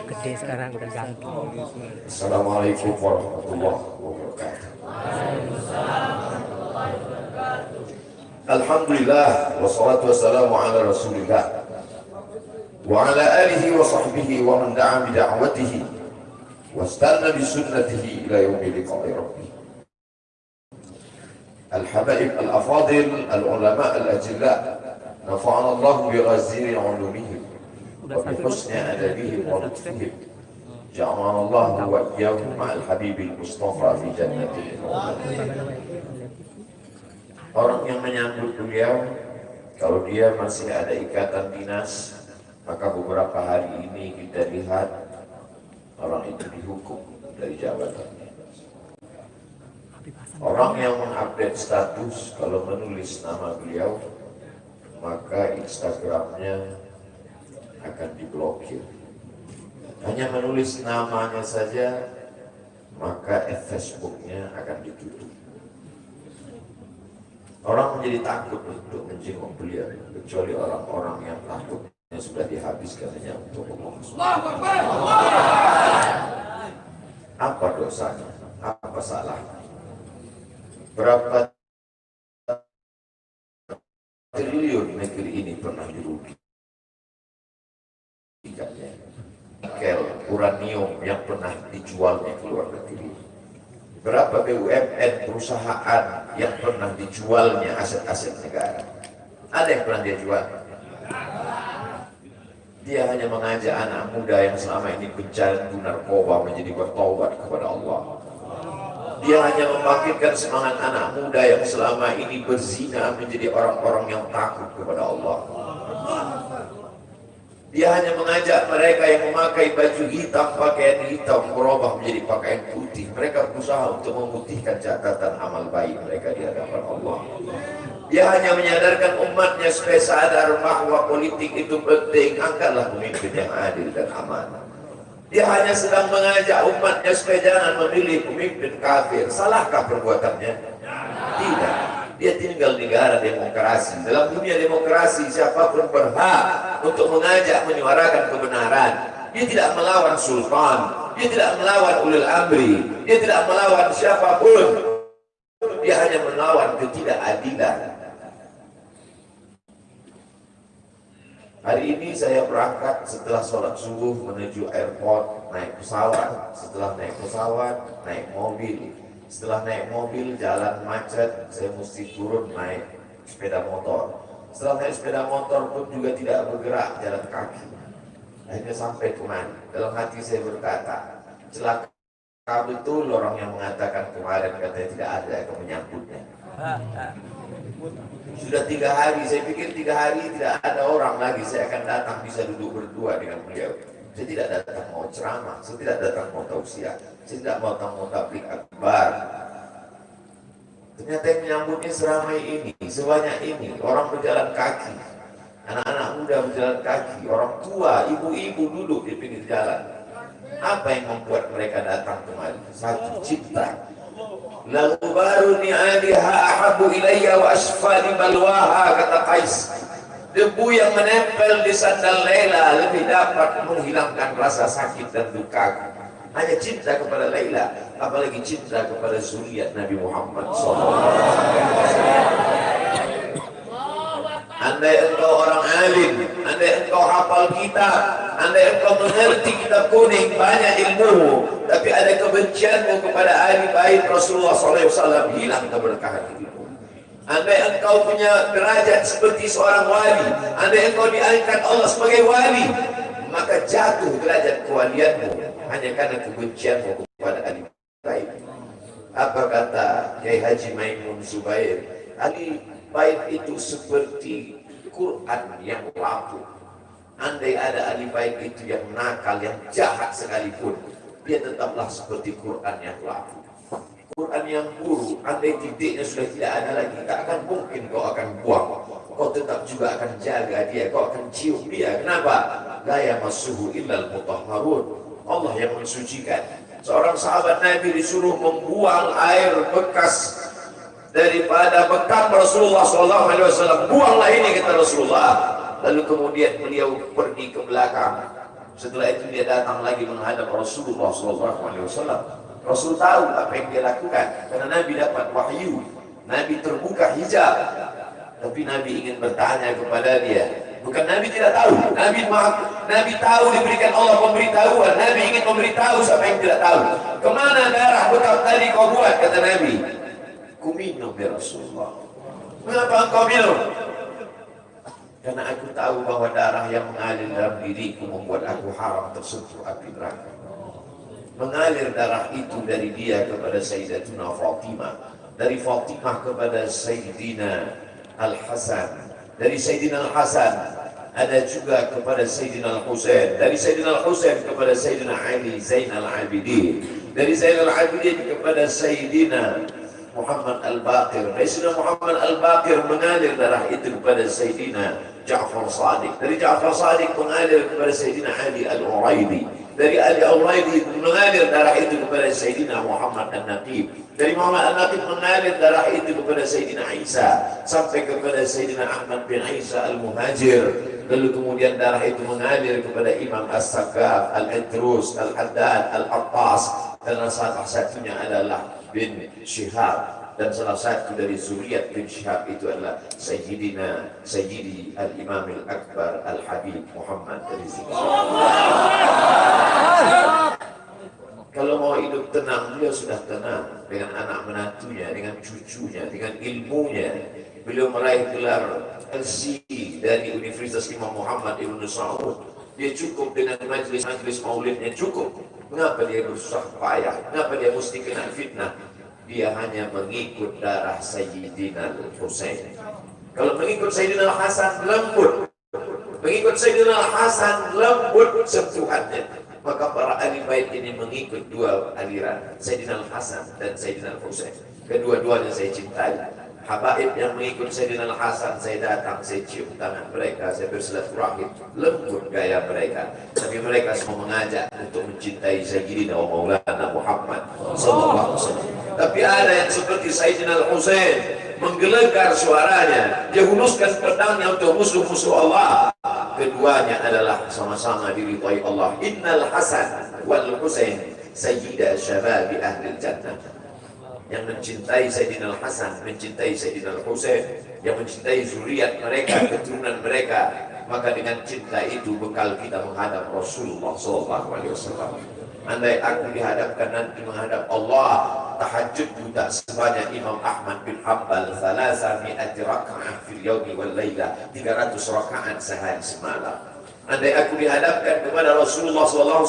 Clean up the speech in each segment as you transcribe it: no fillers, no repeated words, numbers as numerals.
gede sekarang udah ganti. Assalamualaikum warahmatullahi wabarakatuh. Alhamdulillah wassalatu wassalamu ala rasulillah wa ala alihi wa sahbihi wa man da'a bi da'watihi wastanna bi sunnatihi ila yaumi liqa'i rabbih. Al-habaib al-afadil al-ulama al-ajilla nafa'ana Allah bi ghaziri 'ulumihim wa bi husni adabihim wa lutfihim. Ja'alana Allah wa iyyahum ma'al habibil mustafa fi jannatin. Orang yang menyambut beliau, kalau dia masih ada ikatan dinas, maka beberapa hari ini kita lihat orang itu dihukum dari jabatannya. Orang yang mengupdate status, kalau menulis nama beliau, maka Instagramnya akan diblokir. Hanya menulis namanya saja, maka Facebooknya akan ditutup. Orang menjadi takut untuk menjenguk beliau, kecuali orang-orang yang takutnya sudah dihabiskan hanya untuk Allah. Apa dosanya? Apa salahnya? Berapa triliun negeri ini pernah dirugikannya? Nikel, uranium yang pernah dijualnya ke luar negeri. Berapa BUMN perusahaan yang pernah dijualnya aset-aset negara? Ada yang pernah dia jual? Dia hanya mengajak anak muda yang selama ini pecandu narkoba menjadi bertaubat kepada Allah. Dia hanya membangkitkan semangat anak muda yang selama ini berzina menjadi orang-orang yang takut kepada Allah. Dia hanya mengajak mereka yang memakai baju hitam, pakaian hitam, berubah menjadi pakaian putih. Mereka berusaha untuk memutihkan catatan amal baik mereka di hadapan Allah. Dia hanya menyadarkan umatnya supaya sadar bahwa politik itu penting. Angkatlah pemimpin yang adil dan amanah. Dia hanya sedang mengajak umatnya supaya jangan memilih pemimpin kafir. Salahkah perbuatannya? Tidak. Dia tinggal di negara demokrasi. Dalam dunia demokrasi, siapapun berhak untuk mengajak menyuarakan kebenaran. Dia tidak melawan sultan, dia tidak melawan ulil amri, dia tidak melawan siapapun. Dia hanya melawan ketidakadilan. Hari ini saya berangkat setelah sholat subuh menuju airport, naik pesawat. Setelah naik pesawat, naik mobil. Setelah naik mobil, jalan macet, saya mesti turun naik sepeda motor. Setelah naik sepeda motor pun juga tidak bergerak, jalan kaki. Akhirnya sampai kemana? Dalam hati saya berkata, celaka betul orang yang mengatakan kemarin katanya tidak ada yang menyambutnya. Sudah 3 hari, saya pikir 3 hari tidak ada orang lagi, saya akan datang bisa duduk berdua dengan beliau. Saya tidak datang mau ceramah, saya tidak datang mau tausiah, saya tidak datang mau tabligh akbar. Ternyata yang menyambutnya seramai ini, sebanyak ini, orang berjalan kaki, anak-anak muda berjalan kaki, orang tua, ibu-ibu duduk di pinggir jalan. Apa yang membuat mereka datang kemari? Satu, cinta. Lalu baru ni'aliha ahabu ilayya wa asfali balwaha, kata Qais. Debu yang menempel di sandal Laila lebih dapat menghilangkan rasa sakit dan duka. Hanya cinta kepada Laila, apalagi cinta kepada zuriat Nabi Muhammad SAW. Andai engkau orang alim, andai engkau hafal kitab, andai engkau mengerti kitab kuning, banyak ilmu, tapi ada kebencianmu kepada ahli bait Rasulullah SAW, hilang keberkahan hidupmu. Andai engkau punya derajat seperti seorang wali, andai engkau diangkat Allah sebagai wali, maka jatuh derajat kewalianmu hanya karena kebencianmu kepada ahli bait. Apa kata Kiai Haji Maimun Zubair? Ahli bait itu seperti Quran yang lapuk. Andai ada ahli bait itu yang nakal, yang jahat sekalipun, dia tetaplah seperti Quran yang lapuk. Quran yang buruk, andai titiknya sudah tidak ada lagi, tak akan mungkin kau akan buang. Kau tetap juga akan jaga dia, kau akan cium dia. Kenapa? La yamassuhu illal mutahharun. Allah yang mensucikan. Seorang sahabat Nabi disuruh membuang air bekas daripada bekam Rasulullah SAW. Buanglah ini, kata Rasulullah. Lalu kemudian beliau pergi ke belakang. Setelah itu dia datang lagi menghadap Rasulullah SAW. Rasul tahu apa yang dia lakukan karena Nabi dapat wahyu, Nabi terbuka hijab, tapi Nabi ingin bertanya kepada dia. Bukan Nabi tidak tahu, Nabi tahu, diberikan Allah pemberitahuan. Nabi ingin memberitahu siapa yang tidak tahu. Kemana darah bekal tadi kau buat? Kata Nabi, ku minum ya Rasulullah. Mengapa engkau minum? Karena aku tahu bahwa darah yang mengalir dalam diriku membuat aku haram tersentuh api neraka. Mengalir darah itu dari dia kepada Sayyidatuna Fatimah, dari Fatimah kepada Sayyidina Al-Hasan, dari Sayyidina Al-Hasan ada juga kepada Sayyidina Al-Husain, dari Sayyidina Al-Husain kepada Sayyidina Ali Zainal Abidin, dari Zainal Abidin kepada Sayyidina Muhammad Al-Baqir, dari Sayyidina Muhammad Al-Baqir mengalir darah itu kepada Sayyidina Ja'far Sadiq, dari Ja'far Sadiq mengalir kepada Sayyidina Ali Al-Uraidi, dari Ali Al-Uraidi mengalir darah itu kepada Sayyidina Muhammad An-Naqib, dari Muhammad An-Naqib mengalir darah itu kepada Sayyidina Isa sampai kepada Sayyidina Ahmad bin Isa Al-Muhajir, lalu kemudian darah itu mengalir kepada Imam As-Sakaf, Al-Idrus, Al-Haddad, Al-Attas, dan salah satunya adalah bin Syihab, dan salah satu dari zuriat bin Syihab itu adalah Sayyidi Al-Imam Al-Akbar Al-Habib Muhammad Rizik. Kalau mau hidup tenang, dia sudah tenang dengan anak menantunya, dengan cucunya, dengan ilmunya. Beliau meraih gelar LC dari Universitas Imam Muhammad Ibn Saud. Dia cukup dengan majlis-majlis maulidnya, cukup. Mengapa dia bersusah payah? Mengapa dia mesti kena fitnah? Dia hanya mengikut darah Sayyidina Al-Husain. Kalau mengikut Sayyidina Al-Hasan lembut, mengikut Sayyidina Al-Hasan lembut sentuhannya. Maka para ahli bait ini mengikut dua aliran, Sayyidina Al-Hasan dan Sayyidina Al-Husain. Kedua-duanya saya cintai. Habaib yang mengikut Sayyidina Al-Hasan, saya datang, saya cium tangan mereka, saya bersilaturahim, lembut gaya mereka. Tapi mereka semua mengajak untuk mencintai Sayyidina wa Maulana Muhammad sallallahu alaihi wasallam. Tapi ada yang seperti Sayyidina Al-Husain menggelegar suaranya, dia huluskan pedangnya untuk musuh-musuh Allah. Keduanya adalah sama-sama diridhai Allah. Innal Hasan wal Husain sayyida syababi ahli jannah. Yang mencintai Sayyidina Al-Hasan, mencintai Sayyidina Al-Husain, yang mencintai zuriat mereka, keturunan mereka, maka dengan cinta itu bekal kita menghadap Rasulullah SAW. Andai aku dihadapkan nanti menghadap Allah, tahajud tak sebanyak Imam Ahmad bin Hanbal, 300 raka'ah fil yawmi wal layla, 300 rakaat sehari semalam. Andai aku dihadapkan kepada Rasulullah SAW,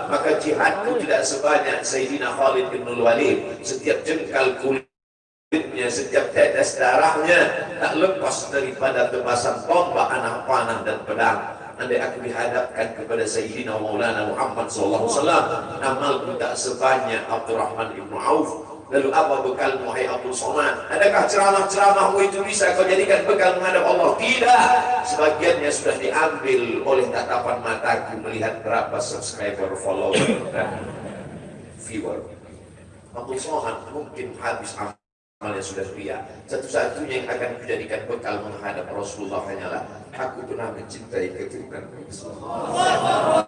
maka jihadku tidak sebanyak Sayyidina Khalid bin Walid. Setiap jengkal kulitnya, setiap tetes darahnya tak lepas daripada tebasan tombak, anak panah dan pedang. Andai aku dihadapkan kepada Sayyidina Maulana Muhammad SAW, amalku tak sebanyak Abdurrahman ibn Auf. Lalu apa bekalmu, wahai Abdul Somad? Adakah ceramah-ceramahmu itu bisa kau jadikan bekal menghadap Allah? Tidak. Sebagiannya sudah diambil oleh tatapan mataku melihat berapa subscriber, follower, dan viewer. Abdul Somad mungkin habis amalnya sudah ria. Satu-satunya yang akan dijadikan bekal menghadap Rasulullah hanyalah aku pernah mencintai keturunan Rasulullah.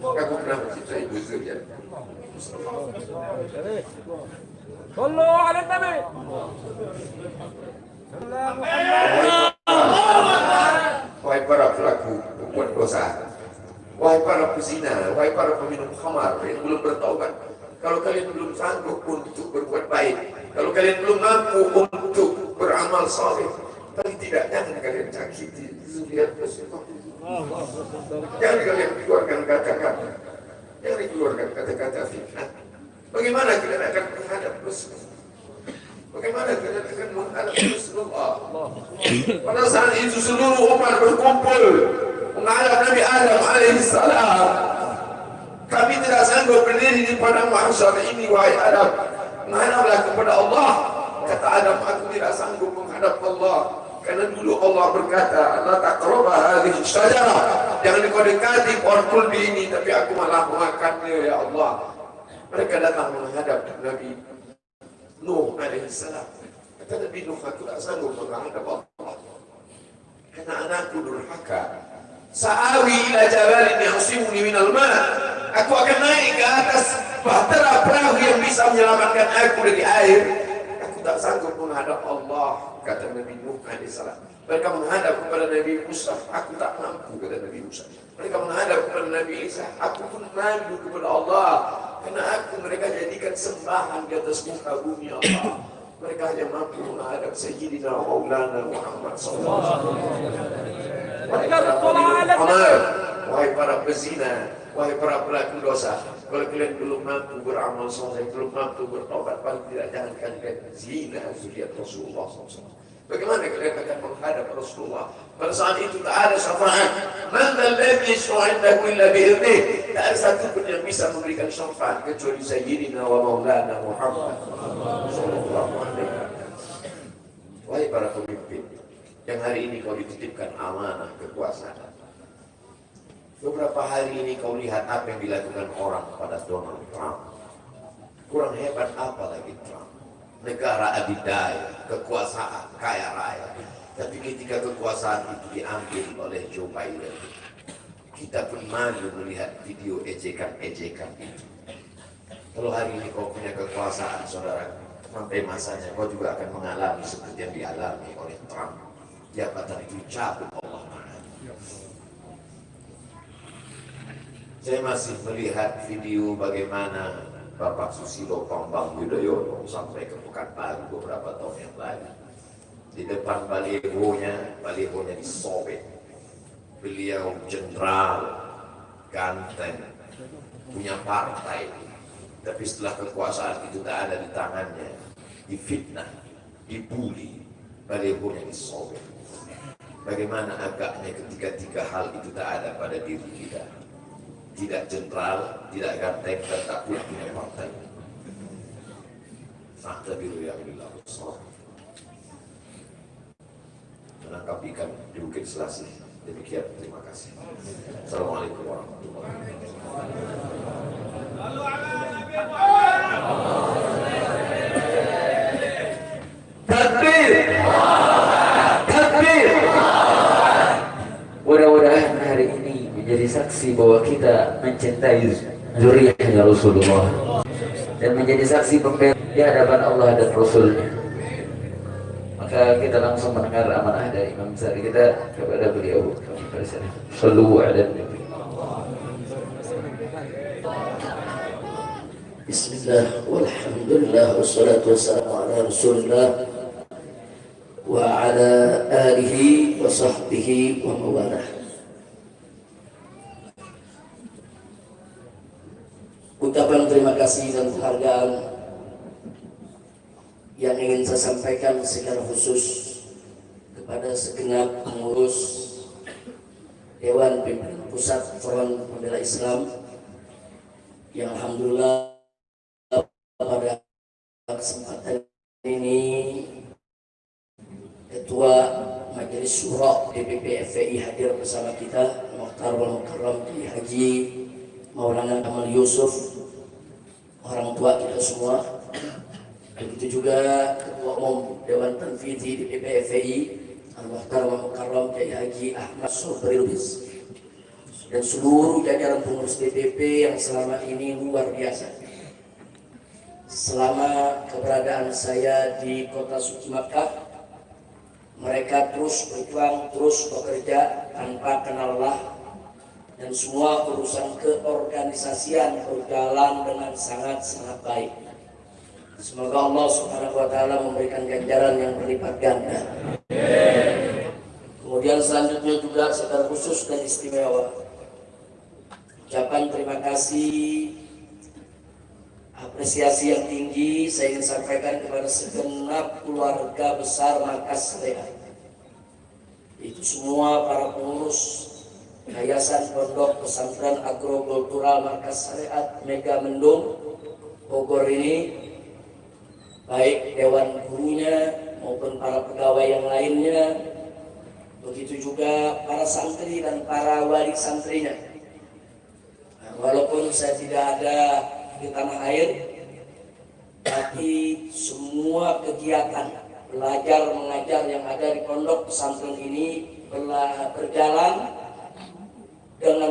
Aku pernah mencintai buzurnya. Sallu ala Nabi. Wahai para pelaku berbuat dosa, wahai para pezina, wahai para peminum khamar yang belum bertaubat, kalau kalian belum sanggup untuk berbuat baik, kalau kalian belum mampu untuk beramal saleh, paling tidak jangan kalian cakiti zuriat Rasulullah. Jangan kalian keluarkan kata-kata, jangan keluarkan kata-kata fitnah. Bagaimana kalian akan menghadap Rasulullah? Bagaimana kalian akan menghadap Rasulullah? Pada saat itu seluruh umat berkumpul menghadap Nabi Adam alaihissalam. Kami tidak sanggup berdiri di padang mahsyar ini, wahai Adam. Menghadaplah kepada Allah. Kata Adam, aku tidak sanggup menghadap Allah. Karena dulu Allah berkata, la taqraba hadhihi syajarah. Jangan kau dekati pohon kulbi ini, tapi aku malah memakannya, ya Allah. Mereka datang menghadap Nabi Nuh alaihissalam. Kata Nabi Nuh, aku tak sanggup menghadap Allah karena anakku durhaka. Sa'awi ila jabalin ya'simuni minal ma'. Aku akan naik ke atas bahtera perahu yang bisa menyelamatkan aku dari air. Aku tak sanggup menghadap Allah, kata Nabi Nuh alaihissalam. Mereka menghadap kepada Nabi Musa, aku tak mampu, kata Nabi Musa. Mereka menghadap kepada Nabi Isa, aku pun malu kepada Allah, karena mereka jadikan sembahan di atas muka bumi Allah. Mereka hanya mampu menghadap Sayyidina Maulana Muhammad SAW. Wahai para pezina, wahai para pelaku dosa, kalau kalian belum mampu beramal soleh, belum mampu bertobat, paling tidak jangan kalian zina zuriat Rasulullah SAW. Bagaimana kalian akan menghadap Rasulullah? Pada saat itu tak ada syafaat. Man alladhi yashfa'u 'indahu illa bi'idhnih. Tak ada satu pun yang bisa memberikan syafaat kecuali Sayyidina wa Maulana Muhammad sallallahu alaihi wasallam. Wahai para pemimpin, yang hari ini kau dititipkan amanah kekuasaan. Beberapa hari ini kau lihat apa yang dilakukan orang kepada Donald Trump. Kurang hebat apa lagi Trump? Negara adidaya, kekuasaan, kaya raya. Tapi ketika kekuasaan itu diambil oleh Joe Biden, kita pun malu melihat video ejekan-ejekan itu. Kalau hari ini kau punya kekuasaan, saudara, sampai masanya kau juga akan mengalami seperti yang dialami oleh Trump. Jabatan itu cabut Allah. Saya masih melihat video bagaimana Bapak Susilo Bambang Yudhoyono sampai ke Pekanbaru beberapa tahun yang lalu. Di depan balihonya disobek. Beliau jenderal, ganteng, punya partai. Tapi setelah kekuasaan itu tak ada di tangannya, difitnah, dibully, balihonya disobek. Bagaimana agaknya ketika tiga hal itu tak ada pada diri kita. Tidak jenderal, tidak ganteng, dan tak pula punya partai. Na'tabiru ya billah besar. Menangkap ikan di Bukit Selasih. Demikian, terima kasih. Assalamualaikum warahmatullahi wabarakatuh. Takbir! Takbir! Mudah-mudahan hari ini menjadi saksi bahwa kita mencintai zuriyahnya Rasulullah dan menjadi saksi pembela di hadapan Allah dan Rasulnya. Maka kita langsung mendengar amanah dari Imam besar kita kepada beliau. Sallu ala Nabi. Bismillah, walhamdulillah, wassalatu wassalamu ala Rasulillah wa ala alihi wa sahbihi wa mawalah. Ucapan terima kasih dan penghargaan yang ingin saya sampaikan secara khusus kepada segenap pengurus Dewan Pimpinan Pusat Front Pembela Islam yang alhamdulillah pada kesempatan ini Ketua Majelis Syuro DPP FPI hadir bersama kita, Mukhtar wal Mukarram Kiai Haji Maulana Kamal Yusuf, orang tua kita semua. Begitu juga Ketua Umum Dewan Tanfidhi DPP FPI Al-Mukhtar wal Mukarram Kiai Haji Ahmad Sobri Lubis, dan seluruh jajaran pengurus DPP yang selama ini luar biasa. Selama keberadaan saya di kota suci Makkah, mereka terus berjuang, terus bekerja tanpa kenal lelah, dan semua urusan keorganisasian berjalan dengan sangat-sangat baik. Semoga Allah Subhanahu wa Ta'ala memberikan ganjaran yang berlipat ganda. Kemudian selanjutnya juga secara khusus dan istimewa, ucapan terima kasih, apresiasi yang tinggi saya ingin sampaikan kepada segenap keluarga besar Markas Syariat. Itu semua para pengurus Yayasan Pondok Pesantren Agrokultural Markas Syariat Mega Mendung Bogor ini, baik dewan gurunya maupun para pegawai yang lainnya, begitu juga para santri dan para wali santrinya. Nah, walaupun saya tidak ada di tanah air, tapi semua kegiatan belajar mengajar yang ada di pondok pesantren ini berjalan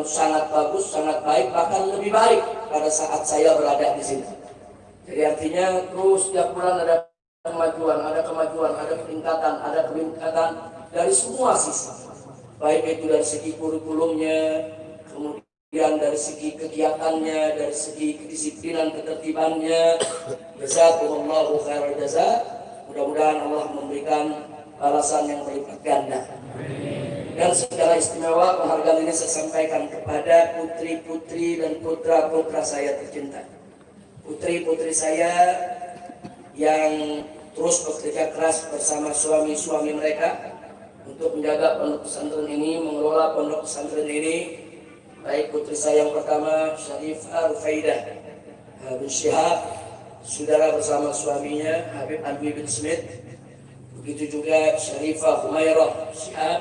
sangat bagus, sangat baik, bahkan lebih baik pada saat saya berada di sini. Jadi artinya terus setiap bulan ada kemajuan, ada peningkatan dari semua sisi. Baik itu dari segi kurikulumnya, kemudian dari segi kegiatannya, dari segi kedisiplinan, ketertibannya. Jazakumullahu khairal jazaa. Mudah-mudahan Allah memberikan balasan yang berlipat ganda. Dan segala istimewa penghargaan ini saya sampaikan kepada putri-putri dan putra-putra saya tercinta. Putri-putri saya yang terus bekerja keras bersama suami-suami mereka untuk menjaga pondok pesantren ini, mengelola pondok pesantren ini. Baik putri saya yang pertama, Syarifah Rufaidah bin Syihab, saudara bersama suaminya Habib Alwi bin Smith. Begitu juga Syarifah Humairah Syihab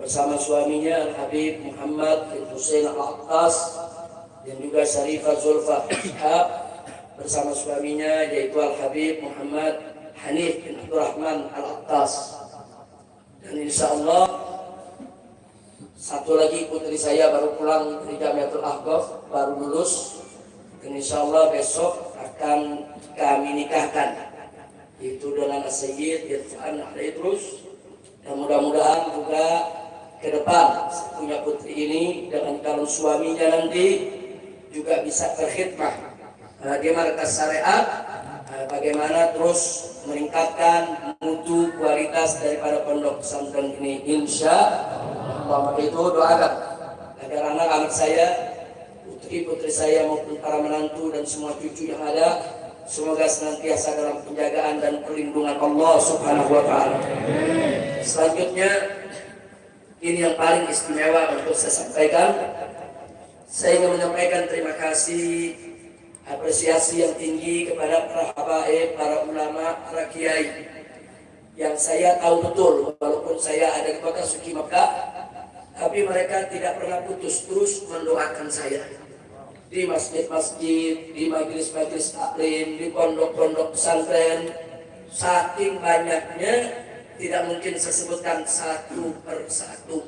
bersama suaminya Al-Habib Muhammad bin Hussein Al-Attas, dan juga Syarifah Zulfa Syihab bersama suaminya yaitu Al-Habib Muhammad Hanif bin Abdurrahman Al-Attas. Dan insya Allah satu lagi putri saya baru pulang dari Jamiatul Ahqaf, baru lulus, dan insya Allah besok akan kami nikahkan, itu dengan Sayyid Irfan Idrus. Dan mudah-mudahan juga ke depan punya putri ini dengan calon suaminya nanti juga bisa berkhidmah di markas syariat, bagaimana terus meningkatkan mutu kualitas daripada pondok pesantren ini, insya Allah. Itu doakan agar anak-anak saya, putri-putri saya maupun para menantu dan semua cucu yang ada, semoga senantiasa dalam penjagaan dan perlindungan Allah Subhanahu wa Ta'ala. Selanjutnya, ini yang paling istimewa untuk saya sampaikan. Saya ingin menyampaikan terima kasih, apresiasi yang tinggi kepada para habaib, para ulama, para kiai yang saya tahu betul, walaupun saya ada di kota suci Makkah, tapi mereka tidak pernah putus terus mendoakan saya di masjid-masjid, di majelis-majelis taklim, di pondok-pondok pesantren. Saking banyaknya tidak mungkin saya sebutkan satu per satu.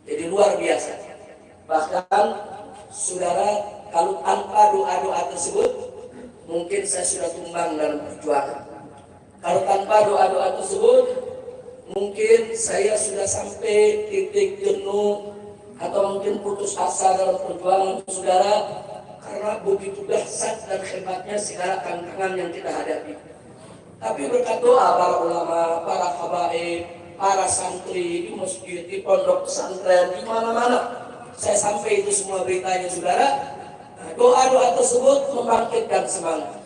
Jadi luar biasa. Bahkan saudara, kalau tanpa doa-doa tersebut mungkin saya sudah tumbang dalam perjuangan. Kalau tanpa doa-doa tersebut mungkin saya sudah sampai titik jenuh atau mungkin putus asa dalam perjuangan saudara, karena begitu dahsyat dan hebatnya segala tantangan yang kita hadapi. Tapi berkat doa para ulama, para habaib, para santri di masjid, di pondok pesantren, di mana-mana saya sampai itu semua beritanya saudara. Doa-doa tersebut membangkitkan semangat.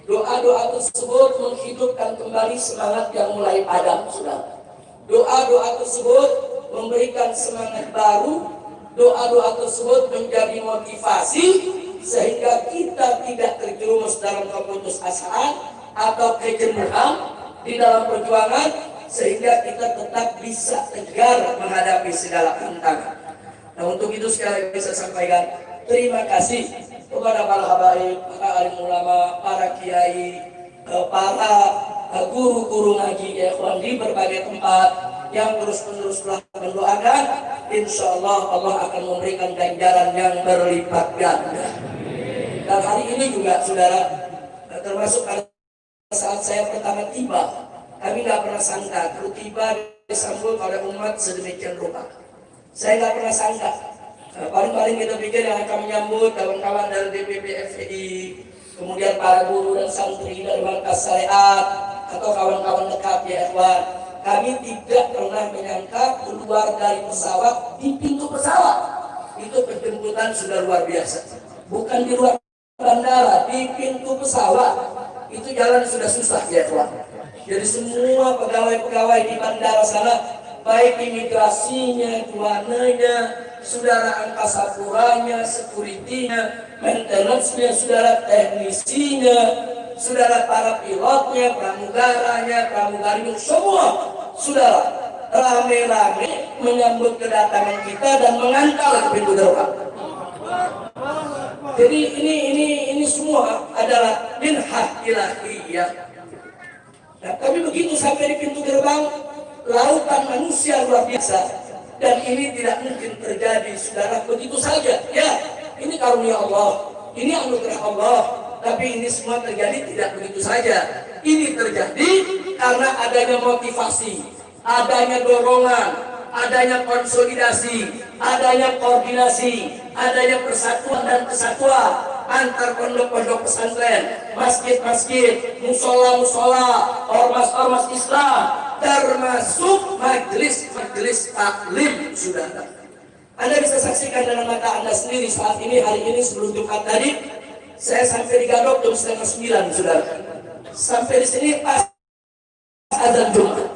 Doa-doa tersebut menghidupkan kembali semangat yang mulai padam saudara. Doa-doa tersebut memberikan semangat baru. Doa-doa tersebut menjadi motivasi sehingga kita tidak terjerumus dalam keputusasaan atau kejenuhan di dalam perjuangan, sehingga kita tetap bisa tegar menghadapi segala tantangan. Nah, untuk itu sekali lagi saya sampaikan terima kasih kepada para habaib, para alim ulama, para kiai, para guru-guru ngaji ya ikhwan di berbagai tempat yang terus-menerus telah mendoakan. Insya Allah Allah akan memberikan ganjaran yang berlipat ganda. Dan hari ini juga saudara, termasuk saat saya pertama tiba, kami nggak pernah sangka kalau tiba disambut oleh umat sedemikian rupa. Saya nggak pernah sangka. Paling-paling kita pikir yang akan menyambut kawan-kawan dari DPP FPI, kemudian para guru dan santri dari markas syariat atau kawan-kawan dekat ya ikhwan. Kami tidak pernah menyangka keluar dari pesawat di pintu pesawat itu penjemputan sudah luar biasa. Bukan di luar bandara, di pintu pesawat. Itu jalan sudah susah ya Tuhan. Jadi semua pegawai-pegawai di bandara sana, baik imigrasinya, kuananya, saudara angkasa puranya, security-nya, maintenance-nya, saudara teknisinya, saudara para pilotnya, pramugaranya, pramugari, semua saudara rame-rame menyambut kedatangan kita dan mengantar ke pintu gerbang. Jadi ini semua adalah minhah ilahiyah. Nah, tapi begitu sampai di pintu gerbang, lautan manusia luar biasa. Dan ini tidak mungkin terjadi, saudara, begitu saja. Ya, ini karunia Allah, ini anugerah Allah. Tapi ini semua terjadi tidak begitu saja. Ini terjadi karena adanya motivasi, adanya dorongan, adanya konsolidasi, adanya koordinasi, adanya persatuan dan kesatuan antar pondok-pondok pesantren, masjid-masjid, musola-musola, ormas-ormas Islam, termasuk majelis-majelis taklim, saudara. Anda bisa saksikan dengan mata Anda sendiri saat ini, hari ini sebelum Jumat tadi, saya sampai di Gadok jam 8:30, saudara. Sampai di sini pas azan Jumat.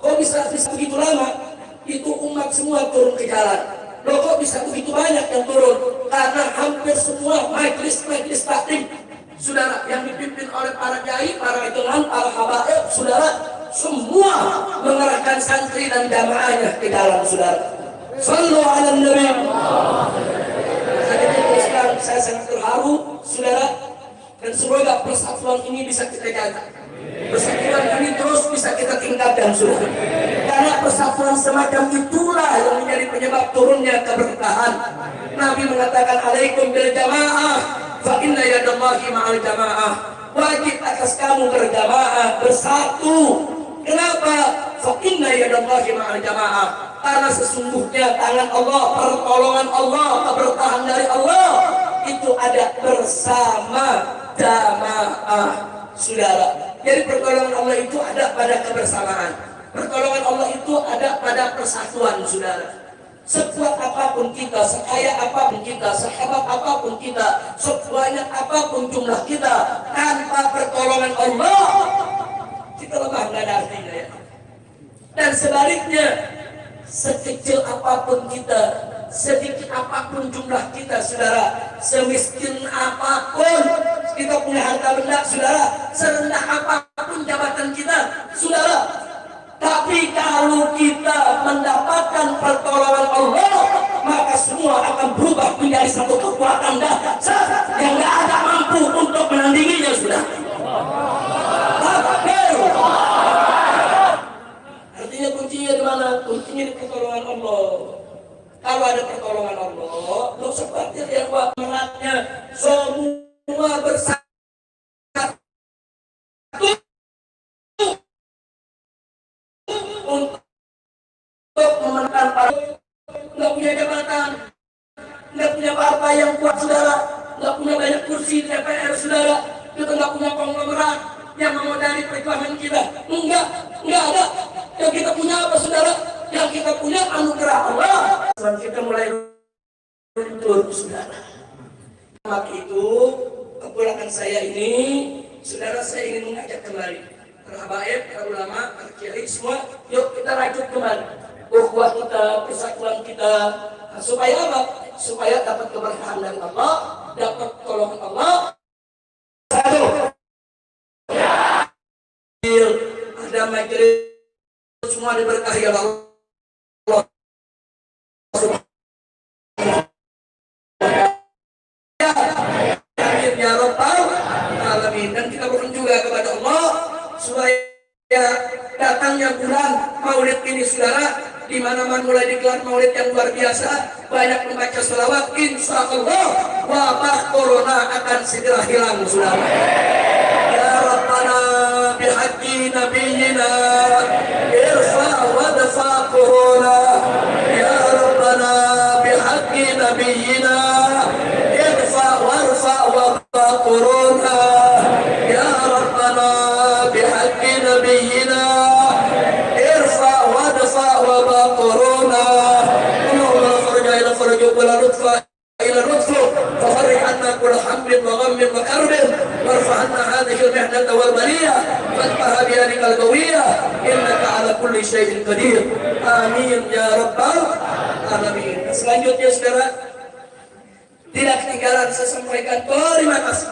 Kok bisa begitu lama? Itu umat semua turun ke jalan. Loh, kok bisa begitu banyak yang turun? Karena hampir semua majelis-majelis taklim, saudara, yang dipimpin oleh para kiai, para idolan, para habaib, saudara, semua mengerahkan santri dan jamaahnya ke dalam, saudara. Sallu ala Nabi. Saya sangat terharu, saudara, dan semoga persatuan ini bisa kita jaga. Persatuan ini terus bisa kita tingkatkan, saudara. Karena persatuan semacam itulah yang menjadi penyebab turunnya keberkahan. Nabi mengatakan, alaikum bil jamaah, fa inna yadallahi ma'al jamaah. Wajib atas kamu berjamaah, bersatu. Kenapa? Fa inna yadallahi ma'al jamaah. Karena sesungguhnya tangan Allah, pertolongan Allah, keberkahan dari Allah itu ada bersama jamaah, saudara. Jadi pertolongan Allah itu ada pada kebersamaan. Pertolongan Allah itu ada pada persatuan, saudara. Sekuat apapun kita, sekaya apapun kita, sehebat apapun kita, sebanyak apapun jumlah kita, tanpa pertolongan Allah kita lemah, nggak ada artinya, ya. Dan sebaliknya, sekecil apapun kita, sedikit apapun jumlah kita, saudara, semiskin apapun kita punya harta benda, saudara, serendah apapun jabatan kita, saudara, tapi kalau kita mendapatkan pertolongan Allah, maka semua akan berubah menjadi satu kekuatan dahsyat yang tidak ada mampu untuk menandinginya, saudara. Artinya kuncinya di mana? Kuncinya di pertolongan Allah. Kalau ada pertolongan Allah, lo seperti yang meratnya semua bersatu untuk memenangkan partai. Nggak punya jabatan, nggak punya partai yang kuat, saudara, nggak punya banyak kursi di DPR, saudara, kita nggak punya konglomerat yang memodali perjuangan kita. Enggak ada. Yang kita punya apa, saudara? Yang kita punya anugerah Allah. Dan kita mulai luntur, saudara. Maka itu, kepulangan saya ini, saudara, saya ingin mengajak kembali para habaib, para ulama, para kiai, semua, yuk kita rajut kembali ukhuwah kita, persatuan kita. Supaya apa? Supaya dapat keberkahan dari Allah, dapat tolongan Allah. Satu. Ada majelis semua diberkahi oleh Allah. Amin ya rabbal alamin. Dan kita mohon juga kepada Allah supaya datangnya bulan Maulid ini, saudara, di mana-mana mulai digelar Maulid yang luar biasa, banyak membaca sholawat, insya Allah wabah corona akan segera hilang, saudara. Ya Rabbana bihaqqi nabiyina irfa wadfa corona. Ya Rabbana bihaqqi nabiyina irfa warfa wadfa corona. Ya Rabbana bihaqqi nabiyina irfa wadfa wadfa corona. Allahumma farja ila farjuk wala lutfa ila lutfu fafarrih anna kulla hamdin wa ghammin wa karbin warfa anna hadhihi al-mihnata wal baliyah fatahha bi yadika al-qawiyah innaka ala kulli syai'in qadir. Amin ya rabbal alamin. Selanjutnya, saudara, tidak ketinggalan saya sampaikan terima kasih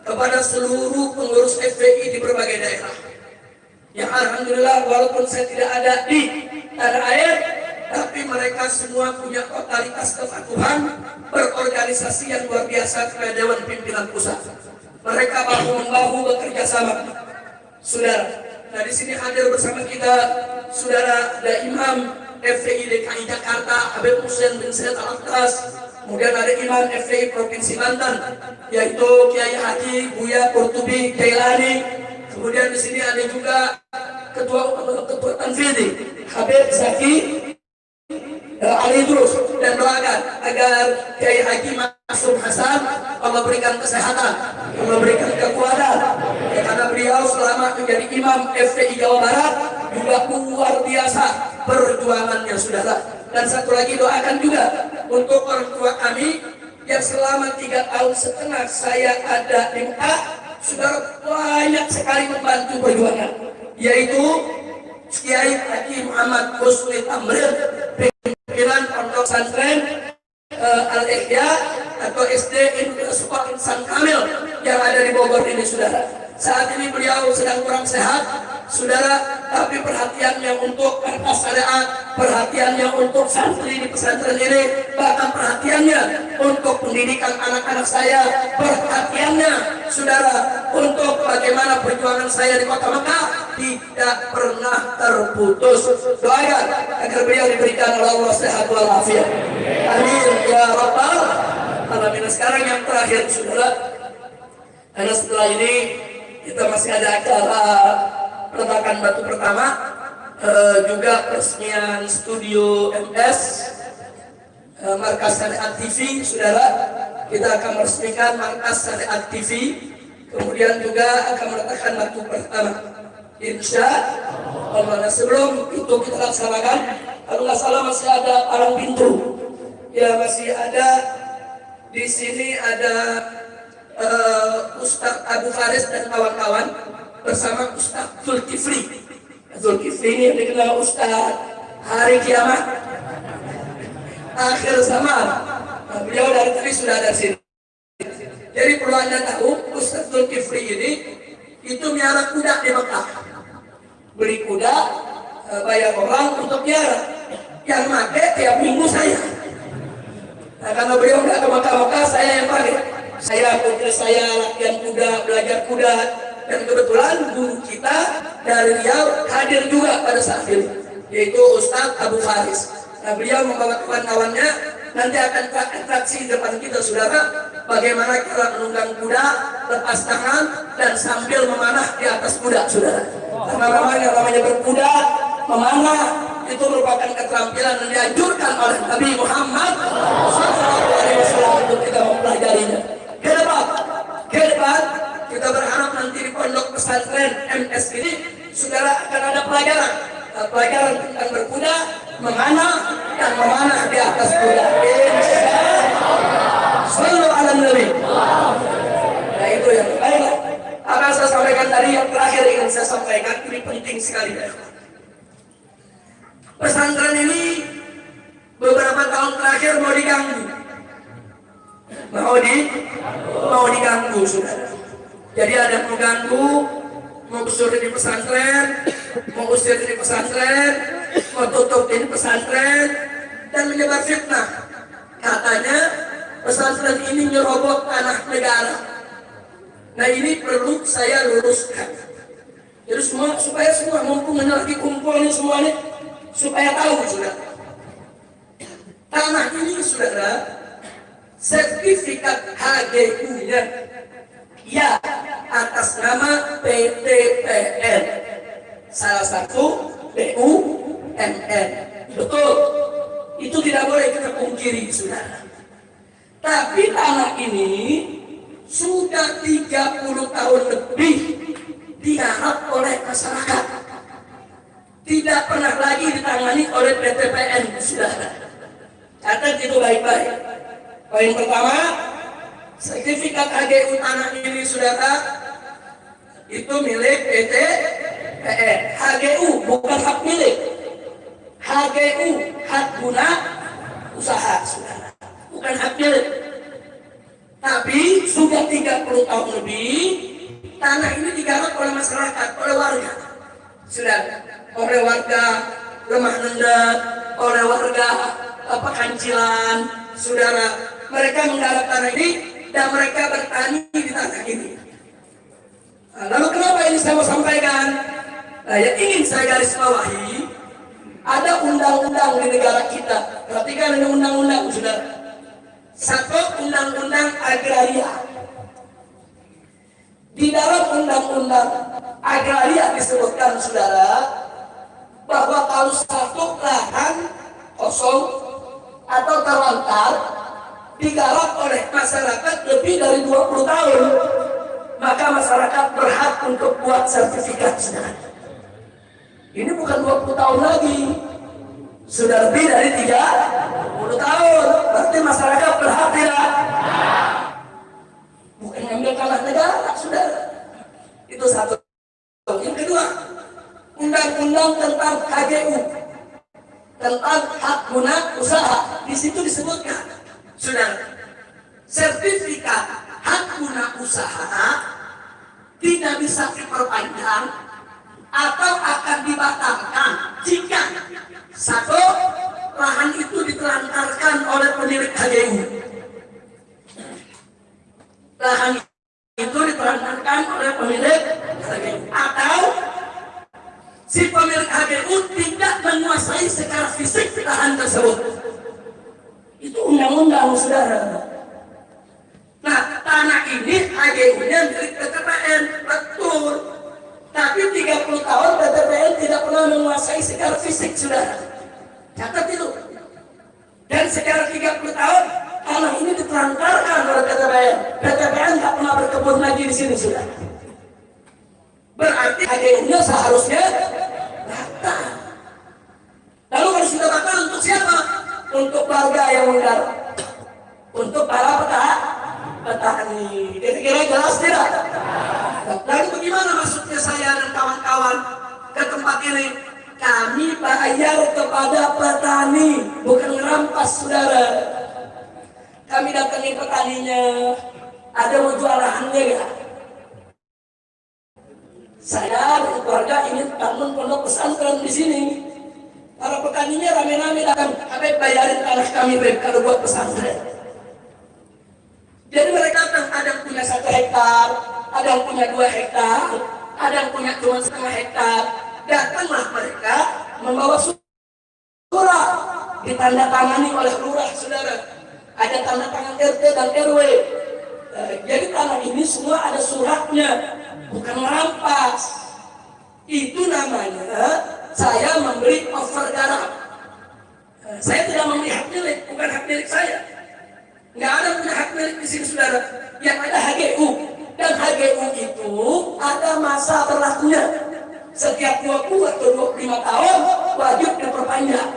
kepada seluruh pengurus FPI di berbagai daerah. Yang alhamdulillah walaupun saya tidak ada di tanah air, tapi mereka semua punya totalitas kepatuhan berorganisasi yang luar biasa kepada Dewan Pimpinan Pusat. Mereka bahu-membahu bekerja sama, saudara. Nah, di sini hadir bersama kita, saudara, ada Imam FPI DKI Jakarta Habib Hussein bin Said Al-Aktras, kemudian ada Imam FPI Provinsi Banten yaitu Kiai Haji Buya Qurtubi Jailani, kemudian di sini ada juga Ketua Tanfidhi Habib Zaki Ali Idrus, dan doakan agar Kiai Haji Masum Hasan Allah berikan kesehatan, Allah berikan kekuatan, ya, karena beliau selama menjadi imam FPI Jawa Barat juga luar biasa perjuangannya, saudara. Dan satu lagi doakan juga untuk orang tua kami yang selama 3,5 tahun saya ada di Mekah, saudara, banyak sekali membantu perjuangan, yaitu Kiai Haji Muhammad Husni Tamrin, pimpinan Pondok Pesantren Al-Ihya atau SD Insan Kamil yang ada di Bogor ini, saudara. Saat ini beliau sedang kurang sehat, saudara, tapi perhatiannya untuk kertas syariat, perhatiannya untuk santri di pesantren ini, bahkan perhatiannya untuk pendidikan anak-anak saya, perhatiannya, saudara, untuk bagaimana perjuangan saya di kota Mekah tidak pernah terputus. Doakan agar beliau diberikan oleh Allah sehat walafiat. Amin ya rabbal alamin. Sekarang yang terakhir, saudara, karena setelah ini kita masih ada acara peletakan batu pertama, juga peresmian studio MS Markas Syariat TV, saudara. Kita akan meresmikan Markas Syariat TV, kemudian juga akan meletakkan batu pertama, insya Allah. Nah, sebelum itu kita laksanakan, kalau nggak salah masih ada palang pintu, ya, masih ada di sini ada Ustadz Abu Faris dan kawan-kawan bersama Ustadz Zulkifli. Zulkifli ini yang dikenal Ustadz hari kiamat, akhir zaman. Nah, beliau dari tadi sudah ada di sini. Jadi perlu Anda tahu, Ustadz Zulkifli ini itu miara kuda di Mekah. Beli kuda, bayar orang untuk miara. Yang pakai tiap minggu saya. Nah, karena beliau nggak ke Mekah, saya yang pakai. Saya, putri saya latihan kuda, belajar kuda, dan kebetulan guru kita dari Riau hadir juga pada saat itu, yaitu Ustadz Abu Faris. Nah, beliau membawa kawan-kawannya, nanti akan atraksi di depan kita, saudara, bagaimana cara menunggang kuda, lepas tangan, dan sambil memanah di atas kuda, saudara. Karena memang yang namanya berkuda, memanah, itu merupakan keterampilan yang dianjurkan oleh Nabi Muhammad SAW untuk kita mempelajarinya. Ke depan, kita berharap nanti di Pondok Pesantren MS ini, saudara, akan ada pelajaran tentang berkuda, memanah, dan memanah di atas kuda. Sallu ala Nabi. Nah, itu yang baik. Apa yang saya sampaikan tadi, yang terakhir ingin saya sampaikan, ini penting sekali. Pesantren ini beberapa tahun terakhir mau diganggu. Mau diganggu, saudara. Jadi ada yang mengganggu, mau usir di pesantren, mau usir di pesantren, mau tutup di pesantren, dan menyebar fitnah. Katanya pesantren ini nyerobot tanah negara. Nah, ini perlu saya luruskan. Jadi supaya semua mumpung lagi kumpul ini semuanya, supaya tahu, saudara. Tanah ini, saudara, sertifikat HGU-nya ya atas nama PTPN, salah satu BUMN. Betul, itu tidak boleh kita pungkiri, saudara. Tapi tanah ini sudah 30 tahun lebih digarap oleh masyarakat, tidak pernah lagi ditangani oleh PTPN, saudara. Catat itu baik-baik. Poin pertama, sertifikat HGU tanah ini, saudara, itu milik PTPN. HGU bukan hak milik. HGU hak guna usaha, saudara, bukan hak milik. Tapi sudah 30 tahun lebih tanah ini digarap oleh masyarakat, oleh warga, saudara, oleh warga Lemah Nenda, oleh warga Pekancilan, saudara. Mereka menggarap tanah ini dan mereka bertani di tanah ini. Nah, lalu kenapa ini saya mau sampaikan? Nah, yang ingin saya garis bawahi, Ada undang-undang di negara kita. Perhatikan ini undang-undang, saudara. Satu, undang-undang agraria. Di dalam undang-undang agraria disebutkan, saudara, bahwa kalau satu lahan kosong atau terlantar digarap oleh masyarakat lebih dari 20 tahun, maka masyarakat berhak untuk buat sertifikat, saudara. Ini bukan 20 tahun lagi, sudah lebih dari 30 tahun. Berarti masyarakat berhak tidak? Bukan ngambil kalah negara, saudara. Itu satu. Yang kedua, undang-undang tentang HGU, tentang hak guna usaha. Di situ disebutkan, saudara, sertifikat hak guna usaha tidak bisa diperpanjang atau akan dibatalkan jika satu, lahan itu ditelantarkan oleh pemilik HGU. Lahan itu ditelantarkan oleh pemilik HGU, atau si pemilik HGU tidak menguasai secara fisik lahan tersebut. Itu undang-undang, saudara. Nah, tanah ini HGU-nya milik PTPN, betul. Tapi 30 tahun PTPN tidak pernah menguasai secara fisik, saudara. Catat itu. Dan secara 30 tahun tanah ini ditelantarkan oleh PTPN. PTPN nggak pernah berkebun lagi di sini, saudara. Berarti HGU-nya seharusnya batal. Lalu kalau sudah batal, untuk siapa? Untuk warga yang menggarap, untuk para petani. Kira-kira jelas tidak? Lalu bagaimana maksudnya saya dan kawan-kawan ke tempat ini? Kami bayar kepada petani, bukan merampas, saudara. Kami datangi petaninya, ada mau jual lahannya ya? Saya dan keluarga ingin bangun pondok pesantren di sini. Para petaninya rame-rame datang, kami bayarin tanah kami kalau buat pesantren. Jadi mereka datang, ada yang punya 1 hektar, ada yang punya 2 hektar, ada yang punya cuma 1/2 hektar. Datanglah mereka membawa surat ditandatangani oleh lurah, saudara. Ada tanda tangan RT dan RW. Jadi tanah ini semua ada suratnya, bukan merampas. Itu namanya saya memberi over garap. Saya tidak memberi hak milik, bukan hak milik saya. Nggak ada punya hak milik di sini, saudara. Yang ada HGU, dan HGU itu ada masa berlakunya. Setiap 20 atau 25 tahun wajib diperpanjang.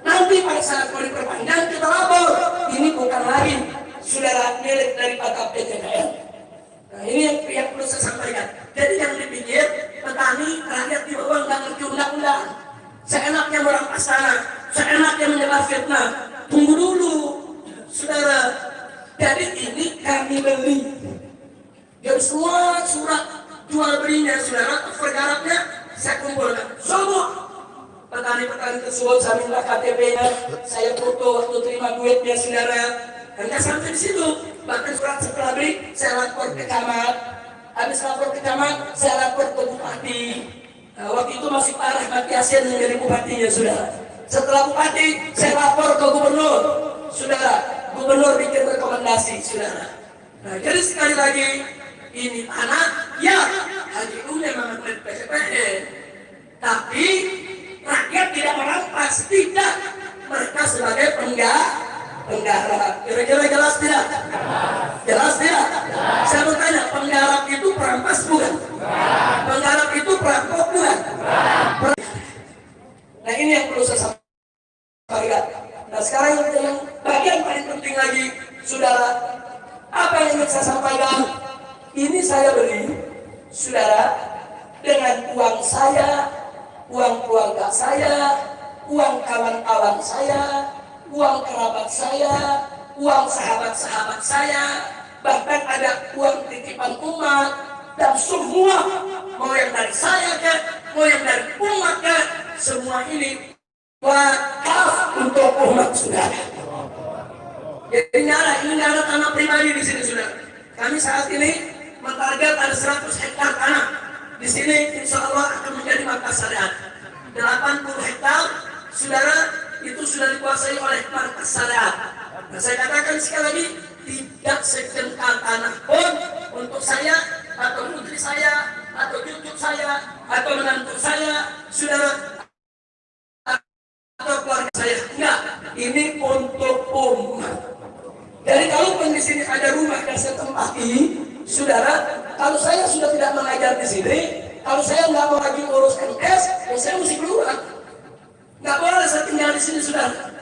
Nanti pada saat mau diperpanjang kita lapor, ini bukan lagi saudara milik daripada PTPN. Nah, ini yang perlu saya sampaikan. Jadi yang dipikir petani rakyat di bawah nggak ngerti undang-undang, seenaknya merampas tanah, seenaknya menyebar fitnah. Tunggu dulu, saudara. Jadi ini kami beli. Jadi semua surat jual belinya, saudara, pergarapnya saya kumpulkan semua. Petani-petani tersebut saya minta KTP-nya, saya foto waktu terima duitnya, saudara. Hanya sampai di situ. Bahkan surat setelah beli, saya lapor ke camat. Habis lapor ke camat, saya lapor ke bupati. Waktu itu masih Pak Rahmat Yasin menjadi bupatinya, saudara. Setelah bupati, saya lapor ke gubernur, saudara. Gubernur bikin rekomendasi, saudara. Nah, jadi sekali lagi, ini tanah, ya, HGU-nya memang milik PTPN. Tapi rakyat tidak merampas, tidak. Mereka sebagai penggarap. Kira-kira jelas tidak? Jelas tidak? Saya bertanya, penggarap itu perampas bukan? Penggarap itu perampok bukan? Nah, ini yang perlu saya sampaikan. Nah, sekarang yang bagian paling penting lagi, saudara, apa yang ingin saya sampaikan? Ini saya beli, saudara, dengan uang saya, uang keluarga saya, uang kawan-kawan saya, uang kerabat saya, uang sahabat-sahabat saya, bahkan ada uang titipan umat, dan semua, mau yang dari saya ke, mau yang dari umat ke, semua ini wakaf untuk umat, saudara. Jadi ini ada tanah pribadi di sini, saudara. Kami saat ini mentarget ada 100 hektar tanah. Di sini insya Allah akan menjadi markas syariat. 80 hektar saudara, itu sudah dikuasai oleh markas syariat. Nah, saya katakan sekali lagi, tidak sejengkal tanah pun untuk saya atau putri saya atau cucu saya atau menantu saya, saudara, atau keluarga saya. Enggak, ini untuk umat. Jadi kalaupun di sini ada rumah yang saya tempati, saudara, kalau saya sudah tidak mengajar di sini, kalau saya nggak mau lagi urus MKes, ya saya mesti keluar. Nggak boleh saya tinggal di sini, saudara.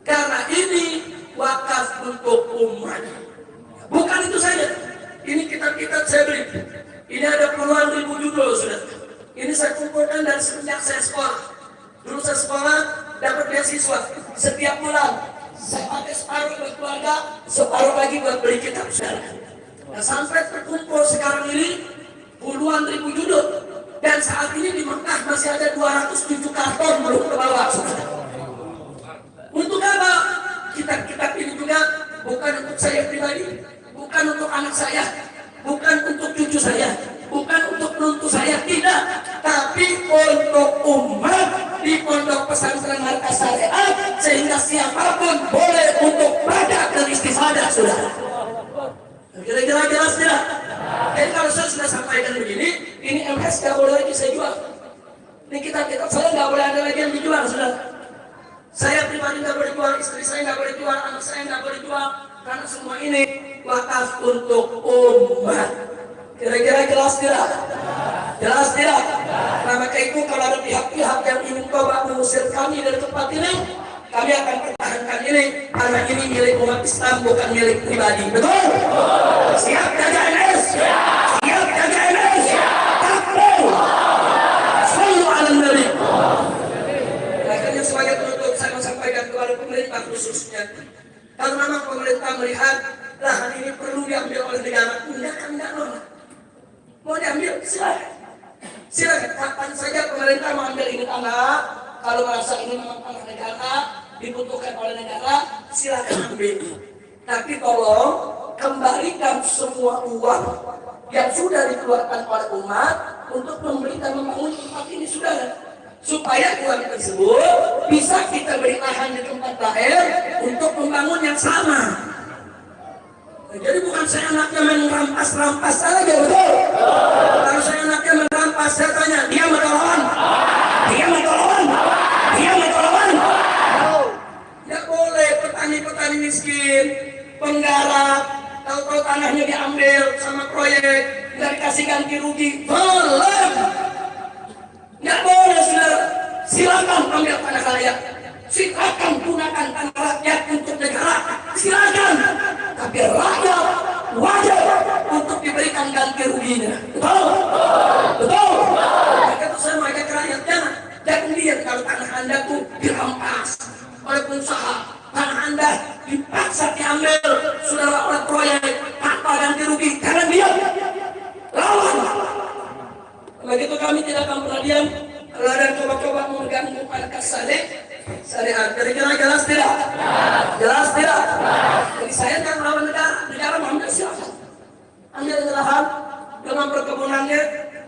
Karena ini wakaf untuk umat. Bukan itu saja. Ini kitab-kitab saya beli. Ini ada puluhan ribu judul, saudara. Ini saya kumpulkan dari semenjak saya sekolah. Dulu saya sekolah dapat beasiswa setiap bulan. Saya pakai separuh buat keluarga, separuh lagi buat beli kitab, saudara. Nah, sampai terkumpul sekarang ini puluhan ribu judul. Dan saat ini di Mekah masih ada 207 karton belum ke bawah, saudara. Untuk apa? Kitab-kitab ini juga bukan untuk saya pribadi, bukan untuk anak saya, bukan untuk cucu saya, bukan untuk menantu saya, tidak. Tapi untuk umat di pondok pesantren markas syariat, sehingga siapapun boleh untuk baca dan istifadah, saudara. Kira-kira jelas tidak? Jadi kalau saya sudah sampaikan begini, ini MS nggak boleh lagi saya jual. Ini kitab-kitab saya nggak boleh ada lagi yang dijual, saudara. Saya pribadi nggak boleh jual, istri saya nggak boleh jual, anak saya nggak boleh jual, karena semua ini wakaf untuk umat. Kira-kira jelas tidak? Jelas tidak? Nah, maka itu kalau ada pihak-pihak yang ingin coba mengusir kami dari tempat ini, kami akan pertahankan ini, karena ini milik umat Islam, bukan milik pribadi. Betul? Siap jaga NS? Siap jaga NS? Takbir! Sallu ala Nabi. Akhirnya sebagai penutup saya menyampaikan kepada pemerintah khususnya, kalau memang pemerintah melihat lahan ini perlu diambil oleh negara, enggak normal. Mau diambil, silakan. Silakan, kapan saja pemerintah mengambil ini tanah, kalau merasa ini memang tanah negara, dibutuhkan oleh negara, silakan ambil. Tapi tolong kembalikan semua uang yang sudah dikeluarkan oleh umat untuk membeli dan membangun tempat ini, saudara. Supaya uang tersebut bisa kita beri lahan di tempat lain untuk membangun yang sama. Jadi bukan saya anaknya merampas-rampas saja, betul? Kalau saya anaknya merampas, saya tanya, dia mau lawan? Dia mau lawan? Dia mau lawan? Tidak boleh petani-petani miskin, penggarap, tahu-tahu tanahnya diambil sama proyek, nggak dikasih ganti rugi. Belum. Nggak boleh, saudara. Silakan ambil tanah rakyat. Silakan gunakan tanah rakyat untuk negara. Silakan. Tapi rakyat wajib untuk diberikan ganti ruginya. Betul? Betul? Maka itu saya mengajak rakyat, jangan lihat kalau tanah Anda tuh dirampas oleh pengusaha. Tanah Anda dipaksa diambil, saudara, oleh proyek tanpa ganti rugi. Jangan lihat. Lawan. Begitu kami tidak akan pernah diam kalau ada coba-coba mengganggu markas syariat. Kira-kira jelas tidak? Jelas tidak? Jadi saya jangan melawan negara. Negara mau ambil, silakan. Ambil lahan dengan perkebunannya,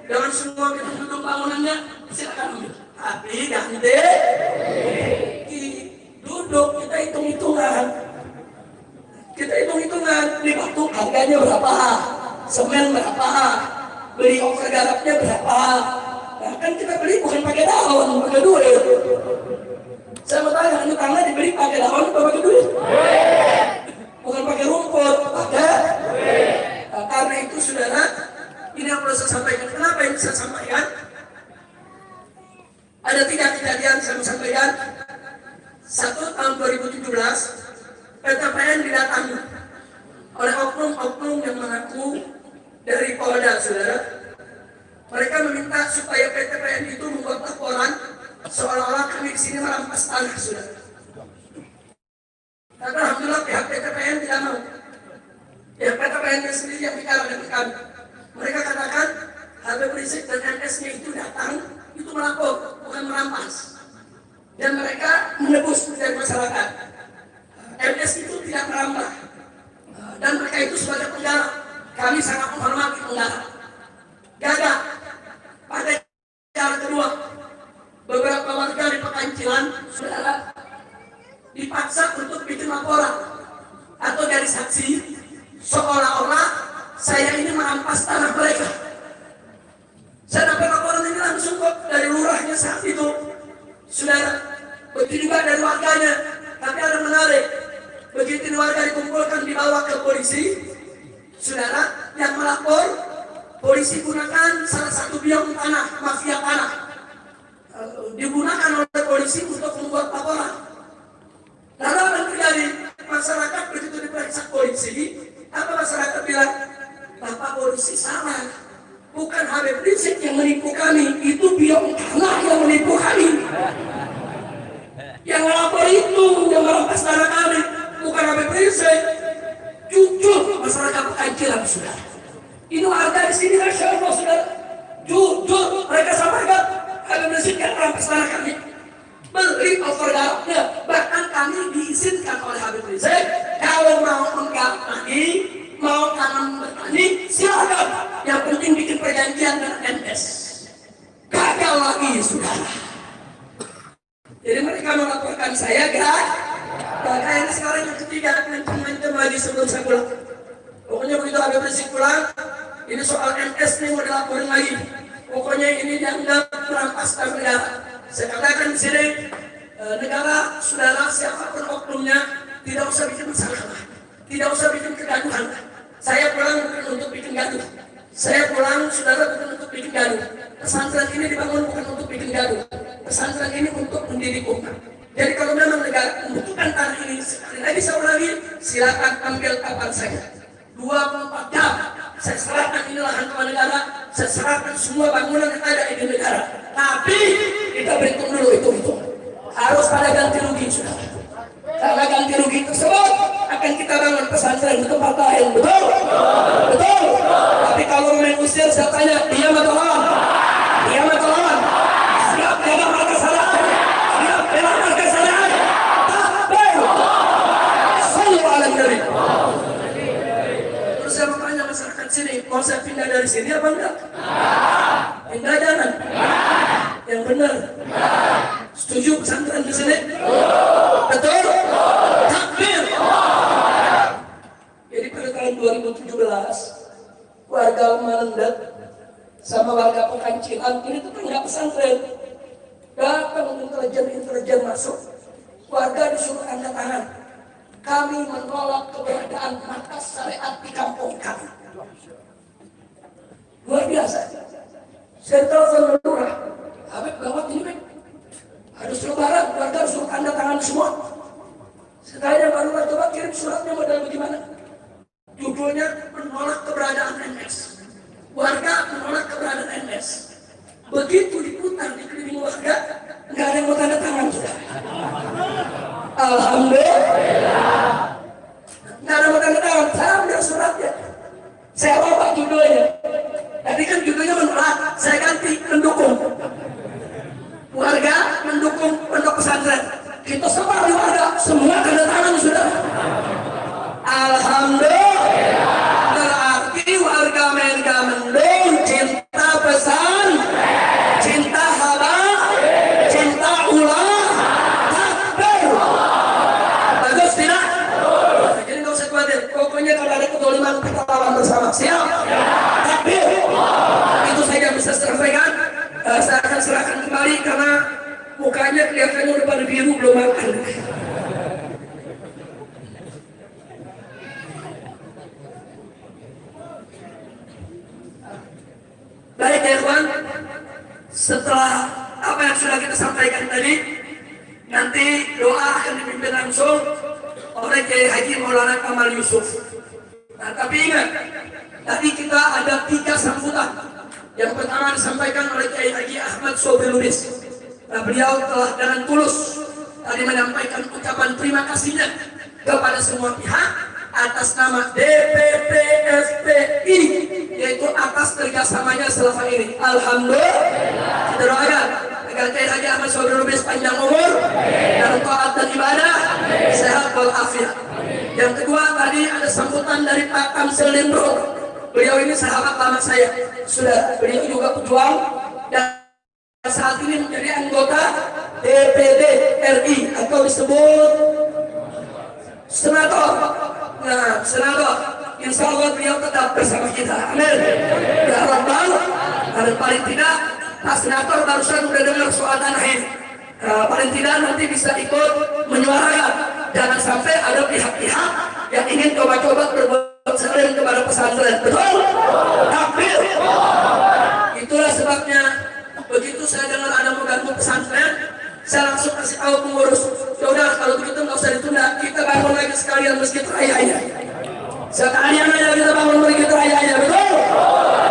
dengan semua gedung-gedung bangunannya, silakan ambil. Tapi ganti duduk, kita hitung-hitungan. Kita hitung-hitungan. Di batu harganya berapa? Semen berapa? Beli over garapnya berapa? Nah, kan kita beli bukan pakai daun, pakai duit. Saya mau tanya, ini tanah dibeli pakai daun atau pakai duit? Bukan pakai rumput, pakai. Nah, karena itu, saudara, ini yang perlu saya sampaikan. Kenapa ini saya sampaikan? Ada 3 kejadian saya mau sampaikan. Satu, tahun 2017, PTPN didatangi oleh oknum-oknum yang mengaku dari Polda, saudara. Mereka meminta supaya PTPN itu membuat laporan seolah-olah kami di sini merampas tanah, saudara. Tapi alhamdulillah pihak PTPN tidak mau. Ya, PTPN sendiri yang bicara dengan kami. Mereka katakan Habib Rizik dan MS-nya itu datang, itu melapor, bukan merampas. Dan mereka menebus dari masyarakat. MS itu tidak merambah. Dan mereka itu sebagai penggarap. Kami sangat menghormati penggarap. Gagal. Pada cara kedua, beberapa warga di Pekancilan menjadi saksi seolah-olah saya ini merampas tanah mereka. Saya dapat laporan ini langsung kok dari lurahnya saat itu, saudara. Begitu juga dari warganya. Tapi ada menarik, begitu warga dikumpulkan dibawa ke polisi, saudara, yang melapor, polisi gunakan salah satu biang tanah, mafia tanah, digunakan oleh polisi untuk membuat laporan. Lalu apa yang terjadi? Masyarakat begitu diperiksa polisi, apa masyarakat bilang? Bapak polisi salah, bukan Habib Rizik yang menipu kami, itu biang tanah yang menipu kami. Yang melapor itu yang merampas tanah kami, bukan Habib Rizik. Jujur masyarakat Pekankiran, saudara. Ini warga di sini, Masya Allah, saudara. Jujur mereka sampaikan Habib Rizik yang merampas tanah kami, beli overgarapnya. Bahkan kami diizinkan oleh Habib Rizik, kalau mau menggarap mau tanam bertani, silakan. Yang penting bikin perjanjian dengan NS. Gagal lagi, saudara. Jadi mereka melaporkan saya, kayak sekarang yang ketiga, mencem lagi sebelum saya pulang. Pokoknya begitu Habib Rizik pulang, ini soal NS nih mau dilaporin lagi. Pokoknya ini dianggap merampas tanah negara. Saya katakan di sini, negara, saudara, siapapun oknumnya, tidak usah bikin masalah, tidak usah bikin kegaduhan. Saya pulang bukan untuk bikin gaduh. Saya pulang, saudara, bukan untuk bikin gaduh. Pesantren ini dibangun bukan untuk bikin gaduh. Pesantren ini untuk mendidik umat. Jadi kalau memang negara membutuhkan tanah ini, sekali lagi saya ulangi, silakan ambil kapan saja. 24 jam. Saya serahkan ini lahan kepada negara. Saya serahkan semua bangunan yang ada di negara. Tapi kita berhitung dulu itu. Harus ada ganti rugi, saudara. Karena ganti rugi tersebut akan kita bangun pesantren di tempat lain. Betul? Betul. Tapi kalau mengusir, saya tanya, dia matolawan? Dia matolawan? Siap jaga marga syariat? Siap bela marga syariat? Takbir! Sallu ala Nabi. Terus saya bertanya masyarakat sini, mau saya pindah dari sini apa enggak? Pindah jangan. Yang benar. Setuju pesantren di sini? Betul? Takbir! Jadi pada tahun 2017, warga Malendet sama warga Pekancilan ini tetangga pesantren, datang intelijen masuk. Warga disuruh tanda tangan. Kami menolak keberadaan markas syariat di kampung kami. Luar biasa. Saya telepon lurah, Habib gawat ini, Bek. Harus lebaran, warga harus suruh tanda tangan semua. Sekalian baru coba kirim suratnya model bagaimana? Judulnya menolak keberadaan NS. Warga menolak keberadaan NS. Begitu diputar di keliling warga, nggak ada yang mau tanda tangan, sudah. Alhamdulillah. Nggak ada yang mau tanda tangan. Saya ambil suratnya. Saya ubah judulnya. Tadi kan judulnya menolak, saya ganti mendukung. Warga mendukung pondok pesantren. Kita sebar di warga, semua tanda tangan, sudah. Alhamdulillah. Berarti warga mereka mendukung cinta pesan, cinta haba, cinta ulama. Takbir. Bagus tidak? Jadi nggak usah khawatir. Pokoknya kalau ada kedoliman kita lawan bersama. Siap? Takbir. Itu saja bisa saya sampaikan. Saya akan serahkan kembali karena mukanya kelihatannya udah pada biru, belum makan. Baik ya kawan, setelah apa yang sudah kita sampaikan tadi, nanti doa akan dipimpin langsung oleh Kiai Haji Maulana Kamal Yusuf. Nah tapi ingat, tadi kita ada 3 sambutan. Yang pertama disampaikan oleh Kiai Haji Ahmad Sobri Lubis. Nah, beliau telah dengan tulus tadi menyampaikan ucapan terima kasihnya kepada semua pihak atas nama DPP FPI, yaitu atas kerjasamanya selama ini. Alhamdulillah. Kita doakan agar Kiai Haji Ahmad Sobri Lubis panjang umur dan taat dan ibadah, sehat walafiat. Yang kedua tadi ada sambutan dari Pak Kamsil Lindro. Beliau ini sahabat lama saya. Sudah, beliau juga pejuang dan saat ini menjadi anggota DPD RI atau disebut senator. Nah, semoga insya Allah beliau tetap bersama kita. Amin. Ya Rabbal. Dan paling tidak, Pak Senator barusan udah dengar soal tanah ini. Paling tidak nanti bisa ikut menyuarakan. Jangan sampai ada pihak-pihak yang ingin coba-coba berbuat sering kepada pesantren. Betul? Takbir. Itulah sebabnya begitu saya dengar ada mengganggu pesantren, saya langsung kasih tahu pengurus. Yaudah, kalau begitu nggak usah ditunda, kita bangun lagi sekalian masjid raya aja. Sekalian aja kita bangun masjid raya aja. Betul?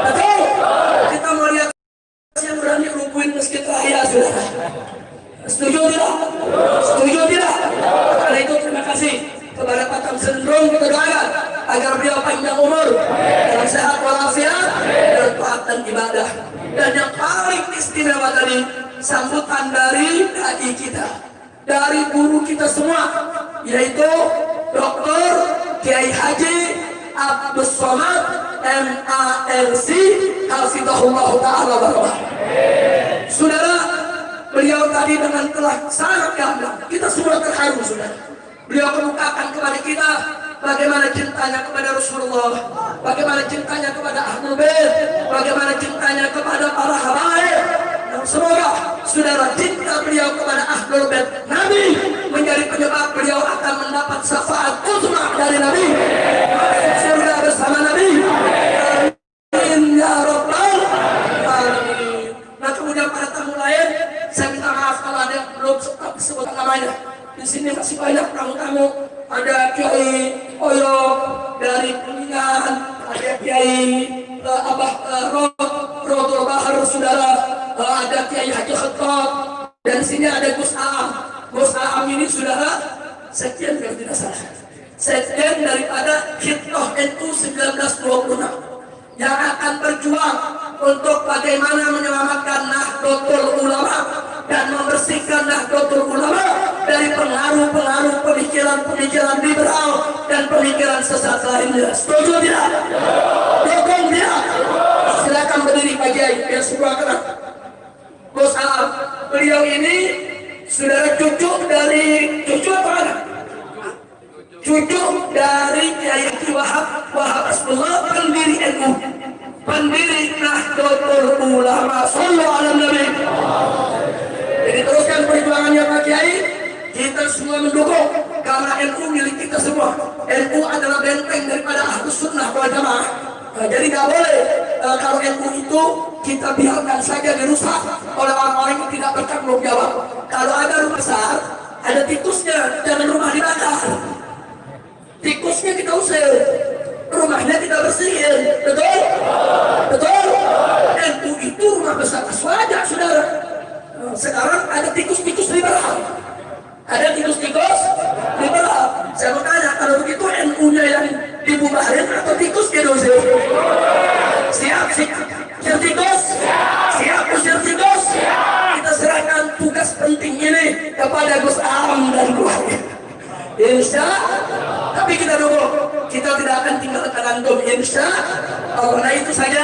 Betul? Kita mau lihat yang berani rubuhin masjid raya, saudara. Setuju tidak? Setuju tidak? Karena itu terima kasih kepada Pak Tamsin Rum, kita doakan agar beliau panjang umur dalam sehat walafiat dan taat dan ibadah. Dan yang paling istimewa tadi, sambutan dari dai kita, dari guru kita semua, yaitu Dr. Kiai Haji Abdus Somad MALC Hafizahullah Ta'ala Barakah. Saudara, beliau tadi dengan telah sangat gamblang, kita semua terharu, saudara. Beliau kemukakan kepada kita bagaimana cintanya kepada Rasulullah, bagaimana cintanya kepada Ahlul Bait, bagaimana cintanya kepada para habaib. Dan semoga saudara cinta beliau kepada Ahlul Bait Nabi menjadi penyebab beliau akan mendapat syafaat uzma dari Nabi, surga bersama Nabi. Amin ya Rabbal alamin. Nah, kemudian pada tamu lain, saya minta maaf kalau ada yang belum sempat disebut namanya. Di sini masih banyak tamu-tamu. Ada Kiai Oyo dari Kuningan, ada Kiai Abah Rodol Bahar, saudara. Ada Kiai Haji Khattab. Dan di sini ada Gus Aam. Gus Aam ini, saudara, sekjen kalau tidak salah. Sekjen daripada Hitoh NU 1926 yang akan berjuang untuk bagaimana menyelamatkan Nahdlatul Ulama dan membersihkan Nahdlatul Ulama dari pengaruh-pengaruh pemikiran-pemikiran liberal dan pemikiran sesat lainnya. Setuju tidak? Dukung tidak? Silakan berdiri Pak Kiai biar semua kenal. Bos Alam, beliau ini saudara cucu apa anak? Cucu dari Kiai Wahab Asbullah, pendiri NU, pendiri Nahdlatul Ulama. Sallallahu alaihi Nabi. Jadi teruskan perjuangannya Pak Kiai, kita semua mendukung karena NU milik kita semua. NU adalah benteng daripada Ahlus Sunnah wal Jamaah. Jadi nggak boleh kalau NU itu kita biarkan saja dirusak oleh orang-orang yang tidak bertanggung jawab. Kalau ada rumah besar, ada tikusnya, jangan rumah dibakar. Tikusnya kita usir, rumahnya kita bersihin. Betul? Betul? NU itu rumah besar aswaja, saudara. Sekarang ada tikus-tikus liberal. Ada tikus-tikus liberal. Saya mau tanya, kalau begitu NU-nya yang dibubarin atau tikusnya diusir? Siap, siap tikus? Siap, usir tikus? Kita serahkan tugas penting ini kepada Gus Aam dan keluarga. Insya tapi kita dukung, kita tidak akan tinggalkan antum, insya Allah. Nah, itu saja.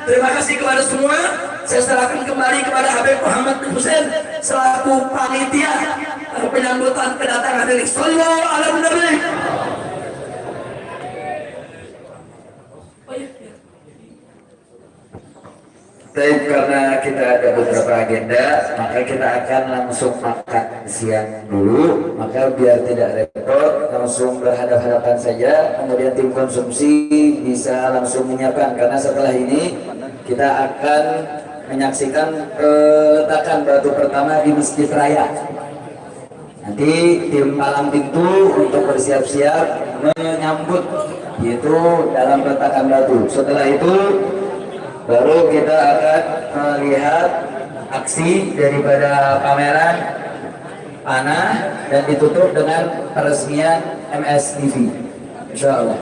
Terima kasih kepada semua. Saya serahkan kembali kepada Habib Muhammad bin Hussein selaku panitia penyambutan kedatangan ini. Sallallahu alaihi Nabi. Baik, karena kita ada beberapa agenda, maka kita akan langsung makan siang dulu. Maka biar tidak repot, langsung berhadapan-hadapan saja. Kemudian tim konsumsi bisa langsung menyiapkan, karena setelah ini kita akan menyaksikan peletakan batu pertama di Masjid Raya. Nanti tim palang pintu untuk bersiap-siap menyambut, yaitu dalam peletakan batu. Setelah itu baru kita akan melihat aksi daripada pameran panah dan ditutup dengan peresmian MS TV. Insya Allah.